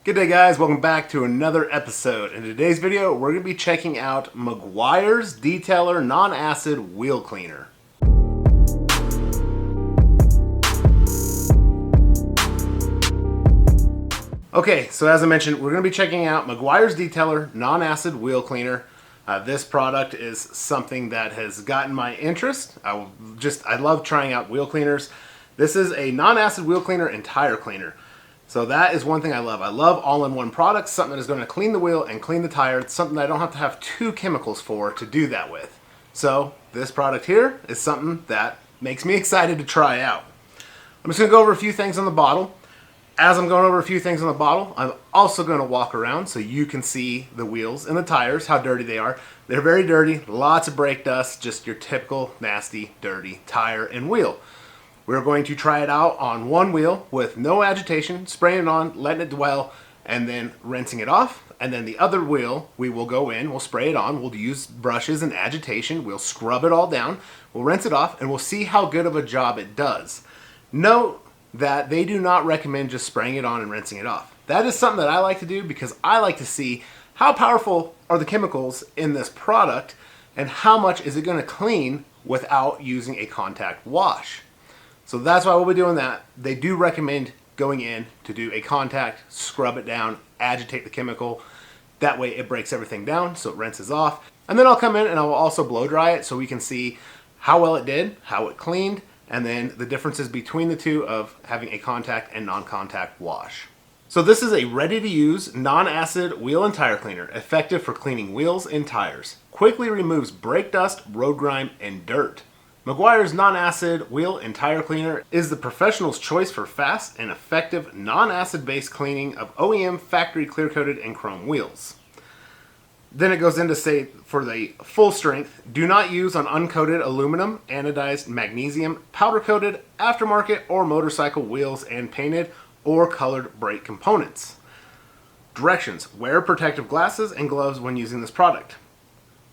Good day guys, welcome back to another episode. In today's video, we're going to be checking out Meguiar's Detailer Non-Acid Wheel Cleaner. Okay, so as I mentioned, we're going to be checking out Meguiar's Detailer Non-Acid Wheel Cleaner. This product is something that has gotten my interest. I love trying out wheel cleaners. This is a non-acid wheel cleaner and tire cleaner. So that is one thing I love. I love all-in-one products, something that is going to clean the wheel and clean the tire. It's something that I don't have to have two chemicals for to do that with. So this product here is something that makes me excited to try out. I'm just going to go over a few things on the bottle. As I'm going over a few things on the bottle, I'm also going to walk around so you can see the wheels and the tires, how dirty they are. They're very dirty, lots of brake dust, just your typical nasty, dirty tire and wheel. We're going to try it out on one wheel with no agitation, spraying it on, letting it dwell, and then rinsing it off. And then the other wheel, we will go in, we'll spray it on, we'll use brushes and agitation, we'll scrub it all down, we'll rinse it off, and we'll see how good of a job it does. Note that they do not recommend just spraying it on and rinsing it off. That is something that I like to do because I like to see how powerful are the chemicals in this product and how much is it going to clean without using a contact wash. So that's why we'll be doing that. They do recommend going in to do a contact, scrub it down, agitate the chemical. That way it breaks everything down so it rinses off. And then I'll come in and I'll also blow dry it so we can see how well it did, how it cleaned, and then the differences between the two of having a contact and non-contact wash. So this is a ready-to-use non-acid wheel and tire cleaner, effective for cleaning wheels and tires. Quickly removes brake dust, road grime, and dirt. Meguiar's non-acid wheel and tire cleaner is the professional's choice for fast and effective non-acid based cleaning of OEM factory clear-coated and chrome wheels. Then it goes in to say for the full strength, do not use on uncoated aluminum, anodized magnesium, powder-coated, aftermarket or motorcycle wheels and painted or colored brake components. Directions: wear protective glasses and gloves when using this product.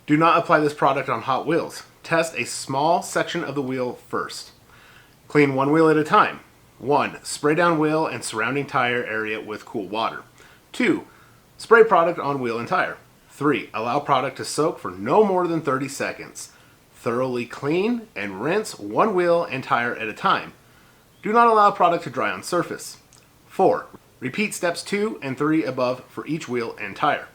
Do not apply this product on hot wheels. Test a small section of the wheel first. Clean one wheel at a time. 1. Spray down wheel and surrounding tire area with cool water. 2. Spray product on wheel and tire. 3. Allow product to soak for no more than 30 seconds. Thoroughly clean and rinse one wheel and tire at a time. Do not allow product to dry on surface. 4. Repeat steps 2 and 3 above for each wheel and tire.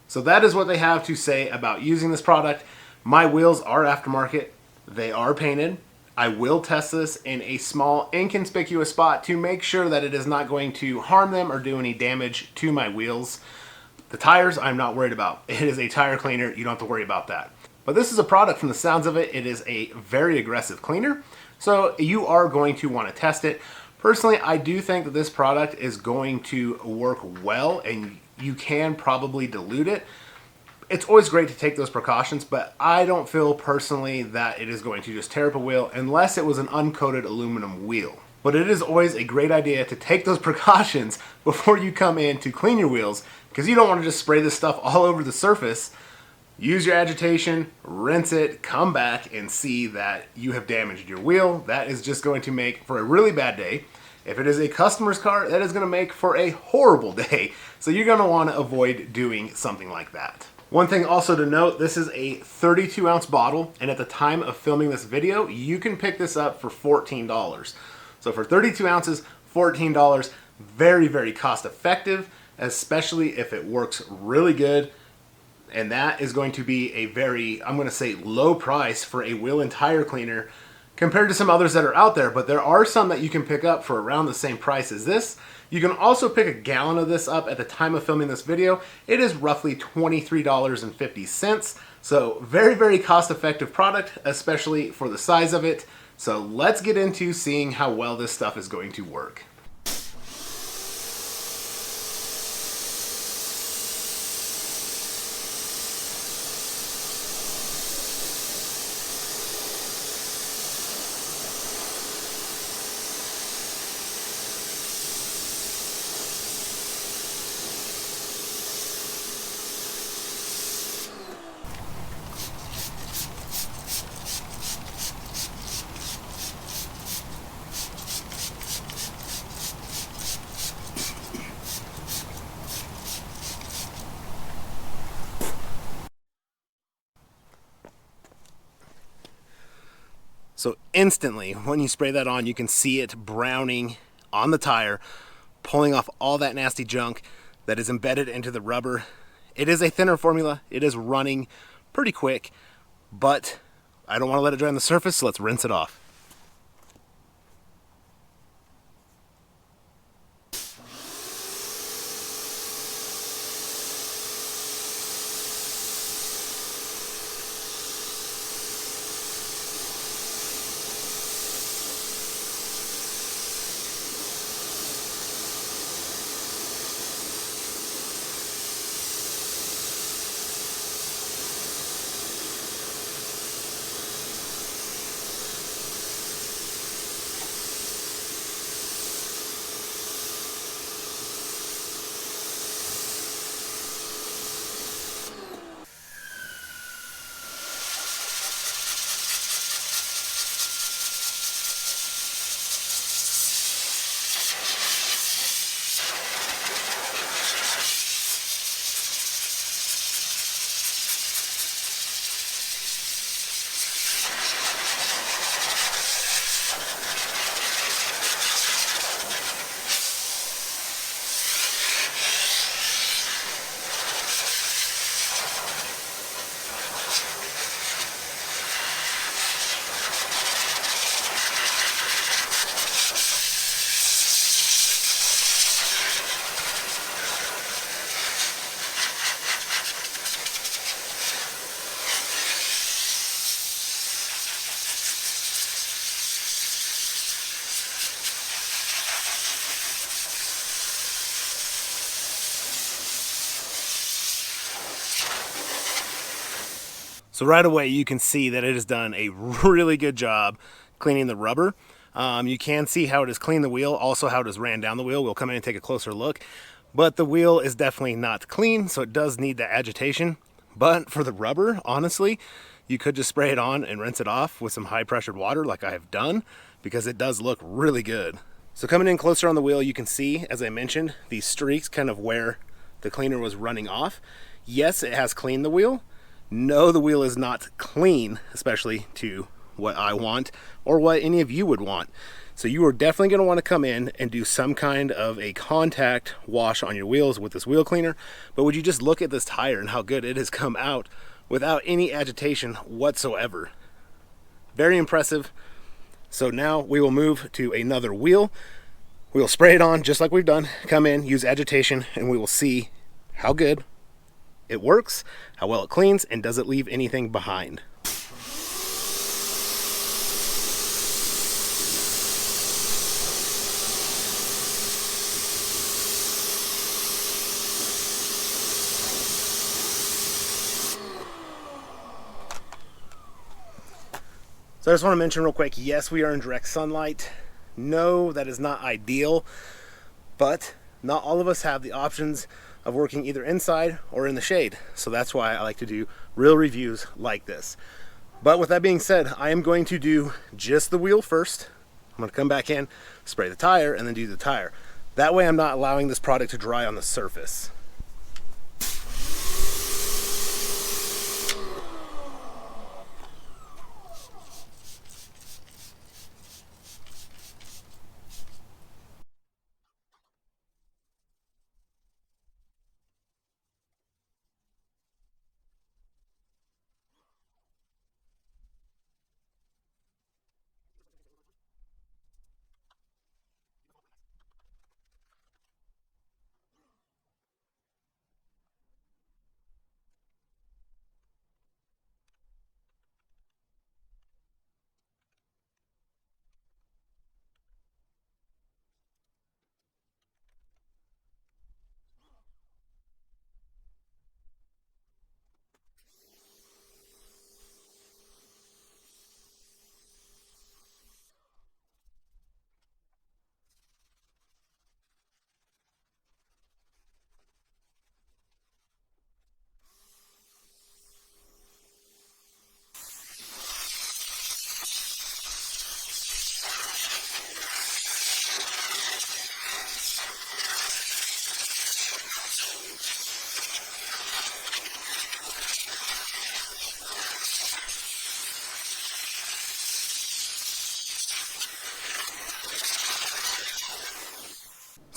So that is what they have to say about using this product. My wheels are aftermarket. They are painted. I will test this in a small inconspicuous spot to make sure that it is not going to harm them or do any damage to my wheels. The tires, I'm not worried about. It is a tire cleaner. You don't have to worry about that. But this is a product, from the sounds of it, it is a very aggressive cleaner. So you are going to want to test it. Personally, I do think that this product is going to work well, and you can probably dilute it. It's always great to take those precautions, but I don't feel personally that it is going to just tear up a wheel unless it was an uncoated aluminum wheel. But it is always a great idea to take those precautions before you come in to clean your wheels, because you don't want to just spray this stuff all over the surface. Use your agitation, rinse it, come back and see that you have damaged your wheel. That is just going to make for a really bad day. If it is a customer's car, that is going to make for a horrible day. So you're going to want to avoid doing something like that. One thing also to note, this is a 32-ounce bottle, and at the time of filming this video, you can pick this up for $14. So for 32 ounces, $14, very, very cost effective, especially if it works really good. And that is going to be a very, I'm going to say, low price for a wheel and tire cleaner compared to some others that are out there. But there are some that you can pick up for around the same price as this. You can also pick a gallon of this up at the time of filming this video. It is roughly $23.50. So very, very cost-effective product, especially for the size of it. So let's get into seeing how well this stuff is going to work. So instantly, when you spray that on, you can see it browning on the tire, pulling off all that nasty junk that is embedded into the rubber. It is a thinner formula. It is running pretty quick, but I don't want to let it dry on the surface, so let's rinse it off. So right away you can see that it has done a really good job cleaning the rubber. You can see how it has cleaned the wheel, also how it has ran down the wheel. We'll come in and take a closer look. But the wheel is definitely not clean, so it does need the agitation. But for the rubber, honestly, you could just spray it on and rinse it off with some high pressured water like I have done, because it does look really good. So coming in closer on the wheel, you can see, as I mentioned, these streaks kind of where the cleaner was running off. Yes, it has cleaned the wheel. No, the wheel is not clean, especially to what I want or what any of you would want. So you are definitely going to want to come in and do some kind of a contact wash on your wheels with this wheel cleaner. But would you just look at this tire and how good it has come out without any agitation whatsoever? Very impressive. So now we will move to another wheel. We will spray it on just like we've done. Come in, use agitation, and we will see how good it works, how well it cleans, and does it leave anything behind. So I just want to mention real quick, yes, we are in direct sunlight. No, that is not ideal, but not all of us have the options of working either inside or in the shade. So that's why I like to do real reviews like this. But with that being said, I am going to do just the wheel first. I'm going to come back in, spray the tire, and then do the tire. That way I'm not allowing this product to dry on the surface.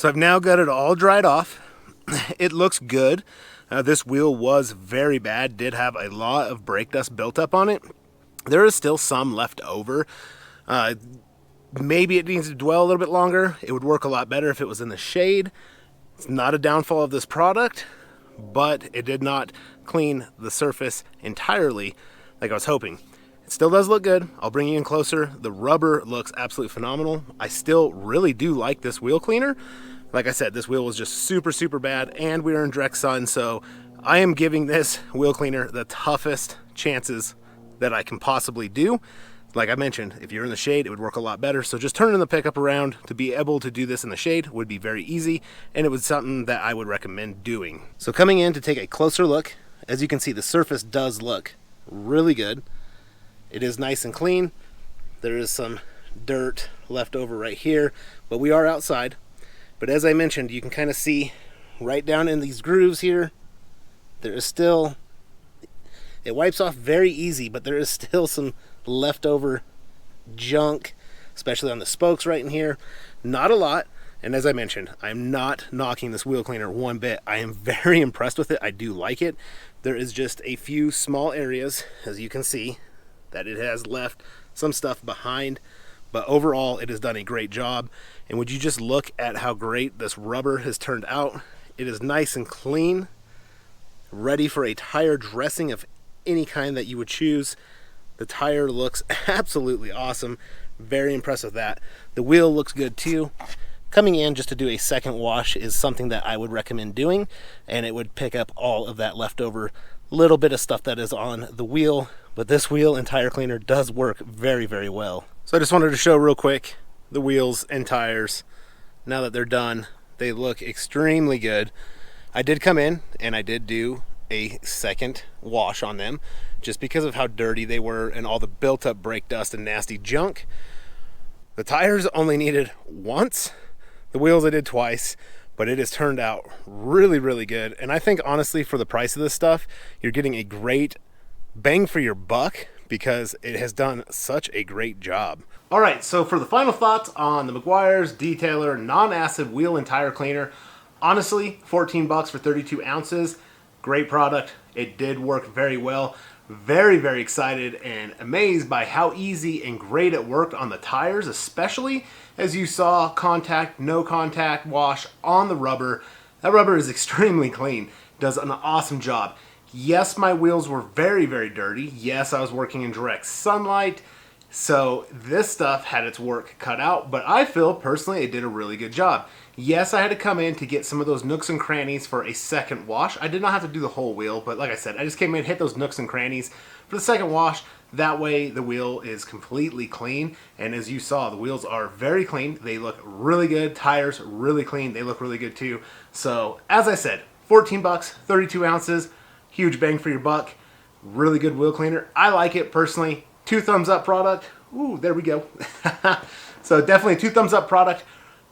So I've now got it all dried off. It looks good. This wheel was very bad, did have a lot of brake dust built up on it. There is still some left over. Maybe it needs to dwell a little bit longer. It would work a lot better if it was in the shade. It's not a downfall of this product, but it did not clean the surface entirely like I was hoping. It still does look good. I'll bring you in closer. The rubber looks absolutely phenomenal. I still really do like this wheel cleaner. Like I said, this wheel was just super bad, and we were in direct sun, so I am giving this wheel cleaner the toughest chances that I can possibly do. Like I mentioned, if you're in the shade, it would work a lot better. So just turning the pickup around to be able to do this in the shade would be very easy, and it was something that I would recommend doing. So coming in to take a closer look, as you can see, the surface does look really good. It is nice and clean. There is some dirt left over right here, but we are outside. But as I mentioned, you can kind of see right down in these grooves here, there is still, it wipes off very easy, but there is still some leftover junk, especially on the spokes right in here. Not a lot. And as I mentioned, I'm not knocking this wheel cleaner one bit. I am very impressed with it. I do like it. There is just a few small areas, as you can see, that it has left some stuff behind. But overall, it has done a great job. And would you just look at how great this rubber has turned out? It is nice and clean, ready for a tire dressing of any kind that you would choose. The tire looks absolutely awesome. Very impressed with that. The wheel looks good too. Coming in just to do a second wash is something that I would recommend doing, and it would pick up all of that leftover little bit of stuff that is on the wheel. But this wheel and tire cleaner does work very well. So I just wanted to show real quick the wheels and tires. Now that they're done, they look extremely good. I did come in and I did do a second wash on them just because of how dirty they were and all the built up brake dust and nasty junk. The tires only needed once. The wheels I did twice, but it has turned out really good. And I think honestly, for the price of this stuff, you're getting a great bang for your buck because it has done such a great job. All right, so for the final thoughts on the Meguiars Detailer non-acid wheel and tire cleaner, honestly, 14 bucks for 32 ounces. Great product. It did work very well. Very excited and amazed by how easy and great it worked on the tires, especially as you saw contact, no contact wash on the rubber. That rubber is extremely clean. Does an awesome job. Yes, my wheels were very dirty. Yes, I was working in direct sunlight. So this stuff had its work cut out, but I feel personally it did a really good job. Yes, I had to come in to get some of those nooks and crannies for a second wash. I did not have to do the whole wheel, but like I said, I just came in, hit those nooks and crannies for the second wash. That way the wheel is completely clean. And as you saw, the wheels are very clean. They look really good. Tires really clean. They look really good too. So as I said, 14 bucks, 32 ounces, huge bang for your buck. Really good wheel cleaner. I like it personally. 2 thumbs up product. Ooh, there we go. So definitely a 2 thumbs up product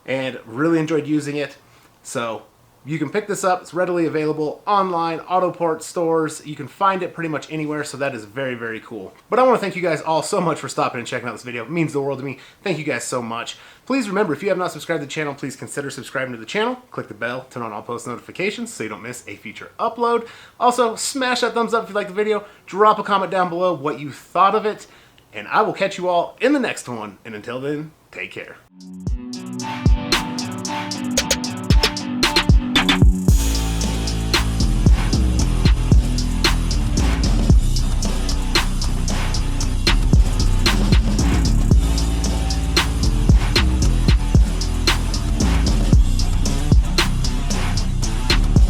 and really enjoyed using it. So you can pick this up. It's readily available online, Autoport stores. You can find it pretty much anywhere, so that is very cool. But I want to thank you guys all so much for stopping and checking out this video. It means the world to me. Thank you guys so much. Please remember, if you have not subscribed to the channel, please consider subscribing to the channel. Click the bell, turn on all post notifications so you don't miss a future upload. Also, smash that thumbs up if you liked the video. Drop a comment down below what you thought of it. And I will catch you all in the next one. And until then, take care.